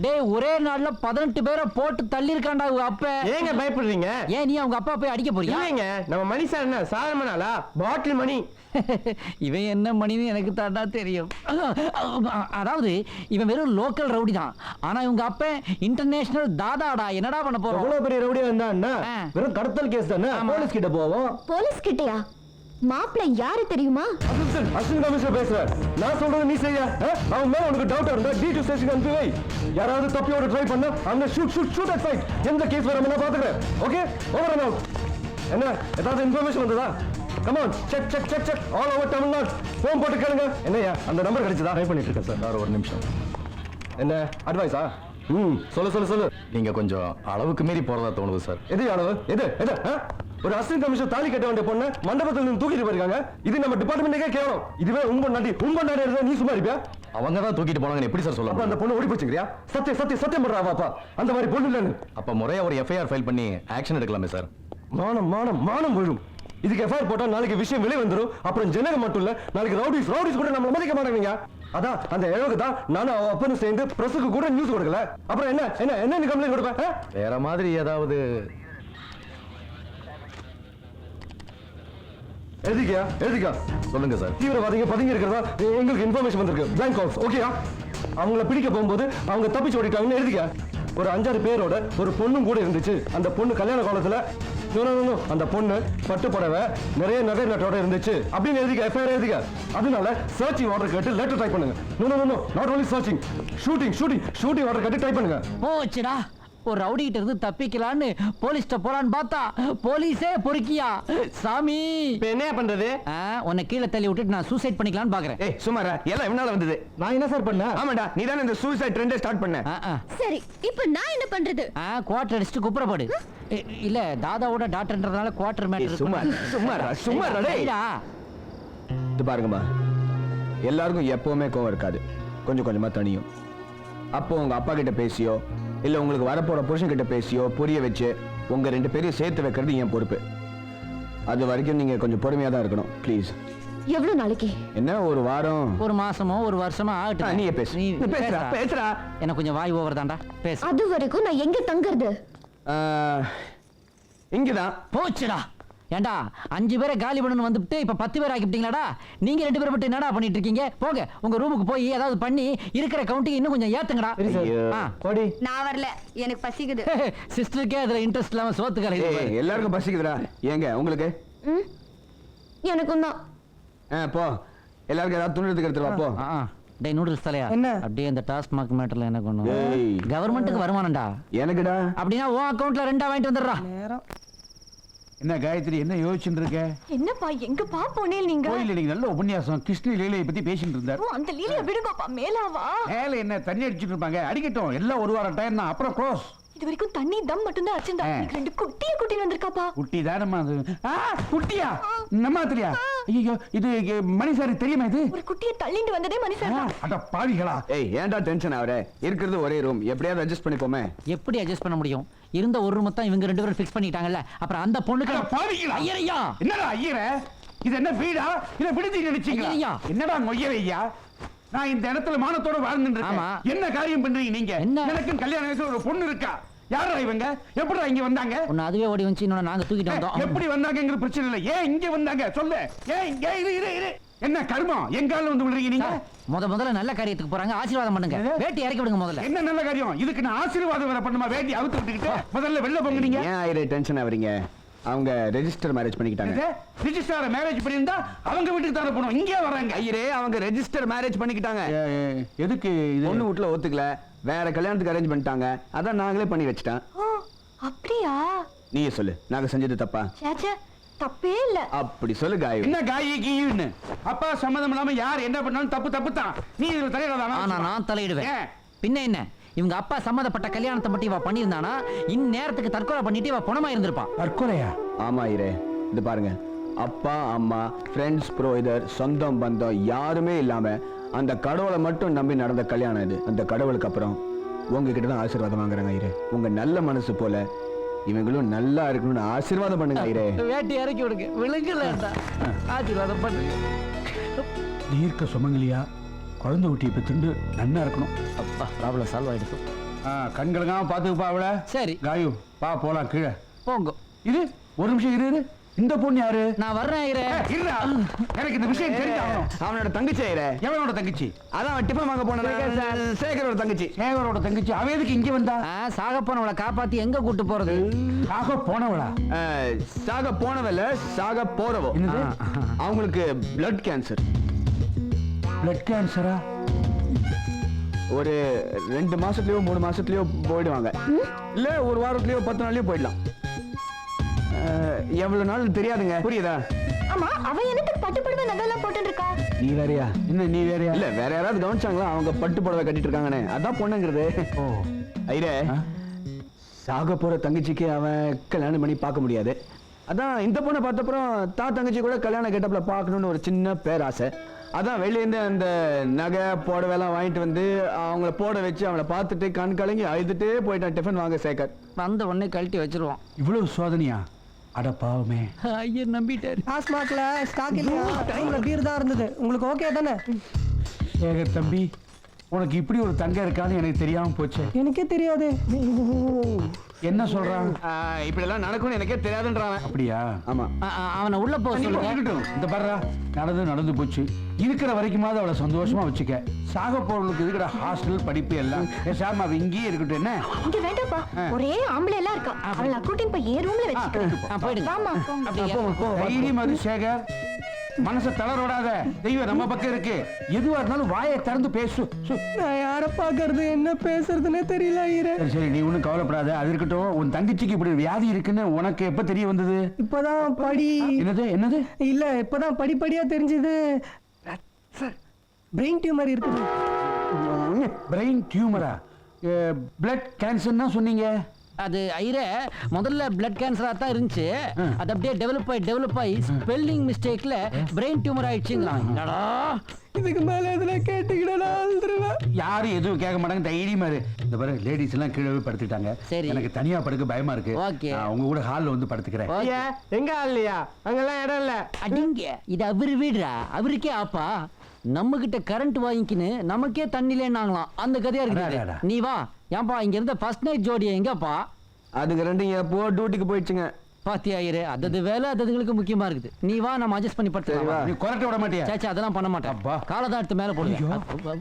டேய் ஒரே நாள்ல 18 பேரை போட்டு தள்ளி இருக்கான்டா உங்க அப்பா. ஏங்க பயப்படுறீங்க? ஏன் நீ அவங்க அப்பா போய் அடிக்க போறியா? இல்லைங்க, நம்ம மணி சார் என்ன சாதாரண பாட்டில் மணி. இவன் என்ன மணின்னு எனக்கு தாண்டா தெரியும். அதாவது இவன் வெறும் லோக்கல் ரவுடி தான். ஆனா இவங்க அப்ப இன்டர்நேஷனல் தாதாடா. என்னடா பண்ண போறோம்? அவ்வளவு பெரிய ரவுடியா இருந்தா வெறும் கடத்தல் கேஸ் தானே. போலீஸ் கிட்ட போவோம். போலீஸ் கிட்டயா? மாப்பிள்ள யாரு தெரியுமா? அசிஸ்டன்ட் கமிஷனர் பேசுறேன். நான் சொல்றது நீ செய்ய. அவன் மேல உனக்கு டவுட் இருந்தா D2 ஸ்டேஷன் அனுப்பி வை. யாராவது தப்பியோட ட்ரை பண்ணா அங்க ஷூட் அட் சைட். எந்த கேஸ் வராம நான் பாத்துக்கிறேன். Okay, over and out. என்ன ஏதாவது இன்ஃபர்மேஷன் வந்ததா? Come on, check all over Tamil Nadu. Phone போட்டு கேளுங்க. என்னையா அந்த நம்பர் கிடைச்சதா? ட்ரை பண்ணிட்டு இருக்கேன் சார். சார் ஒரு நிமிஷம். என்ன அட்வைஸா? சொல்லு. நீங்க கொஞ்சம் அளவுக்கு மீறி போறதா தோணுது சார். எது அளவு? எது? ஒரு அசிஸ்டன்ட் கமிஷனர் தாலி கட்ட வேண்டிய பொண்ணு மண்டபத்துல இருந்து தூக்கிட்டு போயிருக்காங்க. இது நம்ம டிபார்ட்மெண்ட்டுக்கே கேவலம். இதுவே உங்க நாடி இருந்தா நீ சும்மா இருப்பியா? அவங்க தான் தூக்கிட்டு போனாங்க. எப்படி சார் சொல்ல? அந்த பொண்ணு ஓடி போச்சுங்கறியா? சத்தியம் பண்றா வாப்பா. அந்த மாதிரி பொண்ணு இல்லன்னு. அப்ப முறையா ஒரு FIR ஃபைல் பண்ணி ஆக்ஷன் எடுக்கலாமே சார். மானம் விழும். இதுக்கு எஃப்ஐஆர் போட்டா நாளைக்கு விஷயம் வெளியே வந்துடும். அப்புறம் ஜனங்க மட்டும் இல்ல, நாளைக்கு ரவுடிஸ் கூட நம்ம மதிக்க மாட்டாங்க. அதான் அந்த இழவுக்கு தான் நானும் அவ அப்பனும் சேர்ந்து பிரஸுக்கு கூட நியூஸ் கொடுக்கல. அப்புறம் என்ன கம்ப்ளைண்ட் கொடுப்பேன்? வேற மாதிரி ஏதாவது எழுதிக்கா சொல்லுங்க சார். தீவிரவாதிங்க பதுங்கி இருக்கிறதா எங்களுக்கு இன்ஃபர்மேஷன் வந்திருக்கு. Blank house. ஓகேயா? அவங்கள பிடிக்க போகும்போது அவங்க தப்பிச்சு ஓடிட்டாங்கன்னு எழுதிக்க. ஒரு 5-6 பேரோட ஒரு பொண்ணும் கூட இருந்துச்சு. அந்த பொண்ணு கல்யாண காலத்துல அந்த பொண்ணு பட்டு புடவை நிறைய நகை நட்டோட இருந்துச்சு அப்படின்னு எழுதிக்க. எஃப்ஐஆர் எழுதிக்க. அதனால சர்ச்சிங் ஆர்டர் கேட்டு லெட்டர் டைப் பண்ணுங்க. No not only searching, shooting order கேட்டு டைப் பண்ணுங்க. போச்சுடா. ஒரு ரவுடி கிட்ட இருந்து தப்பிக்கலான்னு போலீஸ்ட்ட போறான்னு பார்த்தா போலீஸே பொறுக்கியா சாமி. இப்ப என்ன பண்றது? உன்னை கீழே தள்ளி விட்டுட்டு நான் சூசைட் பண்ணிக்கலாம்னு பாக்குறேன். ஏய் சுமாரா, எல்லாம் என்னால வந்தது. நான் என்ன சார் பண்ண? ஆமாடா, நீ தானே இந்த சூசைட் ட்ரெண்டை ஸ்டார்ட் பண்ண. சரி, இப்போ நான் என்ன பண்றது? குவார்டர் அடிச்சுட்டு குப்புறப்படு. இல்ல தாதாவோட டாக்டர்ன்றதால குவார்டர் மேட்டர். சும்மா டேய்டா. இது பாருங்கம்மா, எல்லாருக்கும் எப்பவுமே கோவம் இருக்காது. கொஞ்சமா தனியும். அப்போ உங்க அப்பா கிட்ட பேசியோ இல்ல உங்களுக்கு வரப்போற புருஷன் கிட்ட பேசியோ புரிய வச்சு உங்க 2 பேரையும் சேர்த்து வைக்கிறது என் பொறுப்பு. அது வரைக்கும் நீங்க கொஞ்சம் பொறுமையா தான் இருக்கணும் ப்ளீஸ். எவ்வளவு நாளைக்கு? என்ன ஒரு வாரம், ஒரு மாசமோ ஒரு வருஷமோ ஆகட்டும். நீ பேசுறா. எனக்கு கொஞ்சம் வாய் ஓவர் தான்டா. பேசு. அது வரைக்கும் நான் எங்க தங்குறது? இங்கதான். போச்சுடா. ஏண்டா 5 பேரை காலி பண்ணணும் வந்துட்டு இப்ப 10 பேர் ஆக்கிட்டீங்களாடா. நீங்க 2 பேரை மட்டும் என்னடா பண்ணிட்டு இருக்கீங்க? போங்க உங்க ரூமுக்கு போய் ஏதாவது பண்ணி இருக்கிற கவுண்டிங் இன்னும் கொஞ்சம் ஏத்துங்கடா. நான் வரல, எனக்கு பசிக்குது. சிஸ்டருக்கே அதுல இன்ட்ரெஸ்ட் இல்லாம சோத்து கலை. எல்லாருக்கும் பசிக்குதுடா. ஏங்க உங்களுக்கு? எனக்கும் தான். போ, எல்லாருக்கும் ஏதாவது துணிறதுக்கு எடுத்துட்டு வா. போ. டேய் நூடுல்ஸ் தலையா, அப்படியே அந்த டாஸ்க் மார்க் மேட்டர்ல என்ன பண்ணும்? கவர்மெண்ட்டுக்கு வருமானம்டா. எனக்குடா. அப்படின்னா உன் அக்கவுண்ட்ல 2 வாங்கிட்டு வந்துடுறா. என்ன காயத்ரி, என்ன யோசிச்சுட்டு இருக்க? என்னப்பா எங்க பாப்போனே நீங்க? கோயில்ல நீங்க நல்ல உபன்யாசம் கிருஷ்ண லீலையை பத்தி பேசிட்டு இருந்தார். அந்த லீலையை விடுங்கப்பா. மேலாவா? மேல என்ன தண்ணி அடிச்சிட்டு இருப்பாங்க, அடிக்கட்டும். எல்லாம் ஒரு வாரம் டைம் தான், அப்புறம் க்ளோஸ். இது வரைக்கும் தண்ணி தம் மட்டும் தான் அடிச்சிருந்தா. 2 குட்டி வந்திருக்காப்பா. குட்டி தானம்மா அது. குட்டியா? நம்மாத்திரியா? ஐயோ, இது மணிசாரி தெரியுமா? இது ஒரு குட்டியை தள்ளிட்டு வந்ததே மணிசாரி. அட பாவிகளா. ஏய் ஏன்டா டென்ஷன் ஆவற? இருக்குது ஒரே ரூம், எப்படியாவது அட்ஜஸ்ட் பண்ணிப்போமே. எப்படி அட்ஜஸ்ட் பண்ண முடியும்? இருந்த ஒரு ரூம் தான் இவங்க 2 பேரும் ஃபிக்ஸ் பண்ணிட்டாங்கல்ல. அப்புறம் அந்த பொண்ணுக்கு பாவிகளா. ஐயரையா, என்னடா ஐயரே? இது என்ன வீடா இல்ல விடுதி நினைச்சீங்களா? என்னடா மொய்யரையா? நான் இந்த இடத்துல மானத்தோட வாழ்ந்துட்டு இருக்கேன். என்ன காரியம் பண்றீங்க நீங்க? எனக்கு கல்யாண வயசுல ஒரு பொண்ணு இருக்கா. யாரா இவங்க? எப்படிடா இங்க வந்தாங்க? ஒன்னு அதுவே ஓடி வந்து இன்னொன்னு நாங்க தூக்கிட்டு வந்தோம். எப்படி வந்தாங்கங்கிற பிரச்சனை இல்ல. ஏன் இங்க வந்தாங்க சொல்லு. ஏன் இங்க இரு. என்ன கர்மம் எங்கால வந்து விடுறீங்க நீங்க? முதல்ல நல்ல காரியத்துக்கு போறாங்க, ஆசீர்வாதம் பண்ணுங்க. வேட்டி இறக்கி விடுங்க முதல்ல. என்ன நல்ல காரியம்? இதுக்கு நான் ஆசீர்வாதம் வர பண்ணுமா? வேட்டி அவுத்து விட்டுக்கிட்டு முதல்ல வெளில போங்க நீங்க. ஏன் ஐரே டென்ஷன் ஆவறீங்க? அவங்க ரெஜிஸ்டர் மேரேஜ் பண்ணிக்கிட்டாங்க. ரெஜிஸ்டர் மேரேஜ் பண்ணிருந்தா அவங்க வீட்டுக்கு தான போணும். இங்கே வராங்க. ஐயரே அவங்க ரெஜிஸ்டர் மேரேஜ் பண்ணிக்கிட்டாங்க. எதுக்கு? இது பொண்ணு வீட்ல ஒத்துக்கல, வேற கல்யாணத்துக்கு அரேஞ்ச் பண்ணிட்டாங்க. அதான் நாங்களே பண்ணி வச்சிட்டோம். அப்படியா? நீயே சொல்லு, நாங்க செஞ்சது தப்பா? சேச்சே, தப்பே இல்ல. அப்படி சொல்லு காயு. என்ன காயி கீயுன்னு? அப்பா சம்மதம் இல்லாம யார் என்ன பண்ணாலும் தப்பு தான். நீ இதுல தலையிடாதா? நான் தலையிடுவேன். பின்ன என்ன? இவங்க அப்பா சம்மதப்பட்ட கல்யாணத்தை மட்டும் இவ பண்ணியிருந்தானா இந்நேரத்துக்கு தற்கொலை பண்ணிட்டு இவ பணமா இருந்திருப்பா. தற்கொலையா? ஆமா ஐரே, இது பாருங்க, அப்பா அம்மா ஃப்ரெண்ட்ஸ் புரோதர் சொந்தம் பந்தம் யாருமே இல்லாம அந்த கடவுளை மட்டும் நம்பி நடந்த கல்யாணம் இது. அந்த கடவுளுக்கு அப்புறம் உங்ககிட்ட தான் ஆசீர்வாதம் வாங்குறாங்க ஐரே. உங்க நல்ல மனசு போல இவங்களும் நல்லா இருக்கணும்னு ஆசீர்வாதம் பண்ணுங்க ஐரே. வேட்டி இறக்கி விடுங்க. விழுங்கலடா. ஆசீர்வாதம் பண்ணுங்க. தீர்க்க சுமங்கலியா குழந்தை ஊட்டி பெத்துண்டு நன்னா இருக்கணும். ப்ராப்ளம் சால்வ் ஆயிடுச்சு. கண்களுக்காக பாத்துக்கப்பா அவள. சரி. காயு பா போலாம் கீழே. போங்க. இது ஒரு நிமிஷம் இரு. இந்த பொண்ணு யாரு? நான் வர்றேன் ஐயரே. இருடா, எனக்கு இந்த விஷயம் தெரிஞ்சாகணும். அவனோட தங்கச்சி ஐயரே. எவனோட தங்கச்சி? அதான் அவன் டிஃபன் வாங்க போன சேகரோட தங்கச்சி. சேகரோட தங்கச்சி. அவ எதுக்கு இங்க வந்தா? சாக போனவளை காப்பாத்தி எங்க கூட்டு போறது? சாக போனவளா? சாக போனவல்ல, சாக போறவோ. என்னது? அவங்களுக்கு பிளட் கேன்சர். பிளட் கேன்சரா? ஒரு 2 மாசத்துலயோ 3 மாசத்துலயோ போயிடுவாங்க. இல்ல ஒரு வாரத்துலயோ 10 நாள்லயோ போயிடலாம். எவ்வளவு நாள் தெரியாதுங்க. புரியுதா? ஆமா, அவ என்னத்துக்கு பட்டு புடவை நகைலாம் போட்டுட்டு இருக்கா? நீ வேறயா? என்ன நீ வேறயா? இல்ல வேற யாராவது கவனிச்சாங்களா அவங்க பட்டு புடவை கட்டிட்டு இருக்காங்கன்னு? அதான் பொண்ணுங்கிறது. ஓ ஐரே, சாக போற தங்கச்சிக்கு அவன் கல்யாணம் பண்ணி பார்க்க முடியாது. அதான் இந்த பொண்ணை பார்த்தப்புறம் தங்கச்சி கூட கல்யாண கெட்டப்ல பார்க்கணும்னு ஒரு சின்ன பேராசை. அதான் வெளியேந்து அந்த நகை புடவைலாம் வாங்கிட்டு வந்து அவங்கள போட வச்சு அவங்கள பார்த்துட்டு கண் கலங்கி அழுதுட்டே போயிட்டான் டிஃபன் வாங்க சேகர். வந்த உடனே கழட்டி வச்சிருவோம். இவ்வளவு சோதனையா? அட பாவமே. ஐயர் நம்பிட்டாரு. டாஸ்மாக்ல ஸ்டாக் இல்லையா? டைம்ல பீர் தான் இருந்தது. உங்களுக்கு ஓகே தானே? சேகர் தம்பி, உனக்கு இப்படி ஒரு தங்க இருக்கான்னு எனக்கு தெரியாம போச்சு. எனக்கே தெரியாது. என்ன சொல்றான்? இப்படி எல்லாம் நடக்கும்னு எனக்கே தெரியாதுன்றான். அப்படியா? ஆமா. அவனை உள்ள போக சொல்லுங்க. இருக்கட்டும். இந்த பாருடா, நடந்து போச்சு. இருக்கிற வரைக்குமாவது அவளை சந்தோஷமா வச்சுக்க. சாக போறவங்களுக்கு இருக்கிற ஹாஸ்டல் படிப்பு எல்லாம் பேசாம அவ இங்கேயே இருக்கட்டும். என்ன இங்க வேண்டாப்பா, ஒரே ஆம்பளை எல்லாம் இருக்கா. அவளை கூட்டின்னு போய் என் ரூம்ல வச்சுக்கிறேன். போயிடுங்க. வாமா. தைரியம் அது சேகர். மனசை தளரோடாத. தெய்வம் நம்ம பக்கம் இருக்கு. எதுவா இருந்தாலும் வாயை திறந்து பேசு. நான் யாரை பாக்குறது, என்ன பேசுறதுன்னே தெரியல ஐயரே. சரி சரி, நீ ஒன்றும் கவலைப்படாத. அது இருக்கட்டும். உன் தங்கச்சிக்கு இப்படி வியாதி இருக்குன்னு உனக்கு எப்ப தெரிய வந்தது? இப்பதான் என்னது? இல்ல இப்பதான் படிப்படியா தெரிஞ்சது. பிரெயின் டியூமர் இருக்குது. பிரெயின் டியூமரா? பிளட் கேன்சர்னா சொன்னீங்க. அது ஐயரே, முதல்ல பிளட் கேன்சரா தான் இருந்துச்சு. அது அப்படியே டெவலப் ஆகி ஸ்பெல்லிங் மிஸ்டேக்ல பிரெயின் டியூமர் ஆயிடுச்சுங்களா? என்னடா இதுக்கு மேல எதுல கேட்டுக்கிட்டா அழுதுருவேன். யாரும் எதுவும் கேட்க மாட்டாங்க. தைரியமா இரு. இந்த பாரு, லேடிஸ் எல்லாம் கீழே போய் படுத்துட்டாங்க. சரி. எனக்கு தனியா படுக்க பயமா இருக்கு. ஓகே. நான் உங்க கூட ஹால்ல வந்து படுத்துக்கிறேன். எங்க இல்லையா? அங்கெல்லாம் இடம் இல்ல. அடிங்க, இது அவரு வீடுடா. அவருக்கே ஆப்பா. நம்ம கிட்ட கரண்ட் வாங்கிக்கின்னு நமக்கே தண்ணிலேன்னாங்களாம். அந்த கதையா இருக்கு. நீ வா. ஏன்பா இங்க இருந்த ஃபர்ஸ்ட் நைட் ஜோடி எங்கப்பா? அதுக்கு ரெண்டு எப்போ டியூட்டிக்கு போயிடுச்சுங்க. பாத்தியாயிரு, அதது வேலை அதுங்களுக்கு முக்கியமா இருக்குது. நீ வா, நம்ம அட்ஜஸ்ட் பண்ணி படுத்துக்கலாம். நீ கொரட்ட விட மாட்டியா? சேச்சா, அதெல்லாம் பண்ண மாட்டேன். காலை தான் எடுத்து மேல போடுங்க.